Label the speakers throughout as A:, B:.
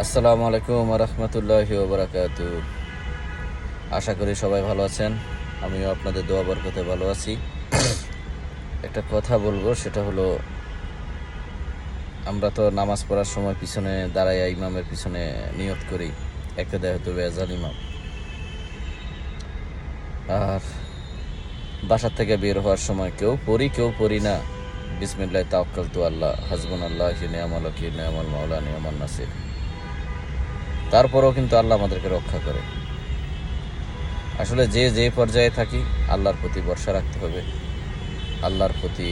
A: আসসালামু আলাইকুম রহমতুল্লাহি ওবরাকাতু। আশা করি সবাই ভালো আছেন। আমিও আপনাদের দোয়া বরকতে ভালো আছি। একটা কথা বলবো, সেটা হলো আমরা তো নামাজ পড়ার সময় পিছনে দাঁড়াইয়া ইমামের পিছনে নিয়ত করি, একটা দেয় হয়তো বেজান ইমাম। আর বাসার থেকে বের হওয়ার সময় কেউ পড়ি না, বিসমিল্লাহ তাওয়াক্কালতু আল্লাহ হাসবুনাল্লাহ নিয়ামাল ওয়াকিল নিয়ামাল মাওলা নিয়ামান নাসির। তারপরেও কিন্তু আল্লাহ আমাদেরকে রক্ষা করে। আসলে যে পর্যায়ে থাকি, আল্লাহর প্রতি ভরসা রাখতে হবে, আল্লাহর প্রতি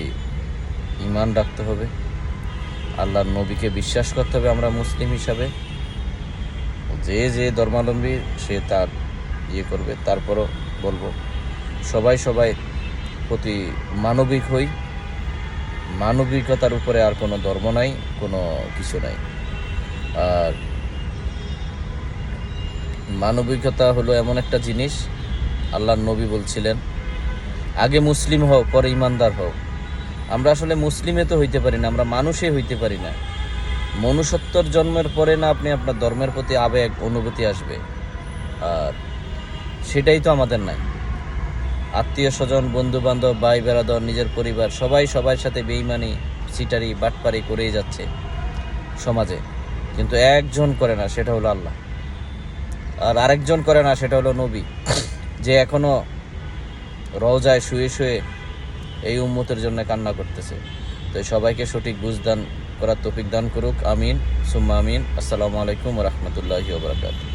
A: ঈমান রাখতে হবে, আল্লাহর নবীকে বিশ্বাস করতে হবে। আমরা মুসলিম হিসাবে যে ধর্মাবলম্বী সে তার করবে। তারপরও বলবো, সবাই প্রতি মানবিক হই। মানবিকতার উপরে আর কোনো ধর্ম নাই, কোনো কিছু নাই। আর মানবিকতা হলো এমন একটা জিনিস, আল্লাহর নবী বলছিলেন, আগে মুসলিম হও পরে ইমানদার হও। আমরা আসলে মুসলিমে তো হইতে পারি না, আমরা মানুষে হইতে পারি না। মনুষ্যত্বর জন্মের পরে না আপনি আপনার ধর্মের প্রতি আবেগ অনুভূতি আসবে, আর সেটাই তো আমাদের নাই। আত্মীয় স্বজন, বন্ধু বান্ধব, ভাই বেরাদর, নিজের পরিবার, সবার সাথে বেইমানি, চিটারি, বাটপারি করেই যাচ্ছে সমাজে, কিন্তু একজন করে না, সেটা হলো আল্লাহ। আর আরেকজন করে না, সেটা হলো নবী, যে এখনো রওজায় শুয়ে এই উম্মতের জন্য কান্না করতেছে। তো সবাইকে সঠিক বুঝদান করার তৌফিক দান করুক, আমিন সুম্মা আমিন। আসসালামু আলাইকুম ওয়া রাহমাতুল্লাহি ওয়া বারাকাতুহু।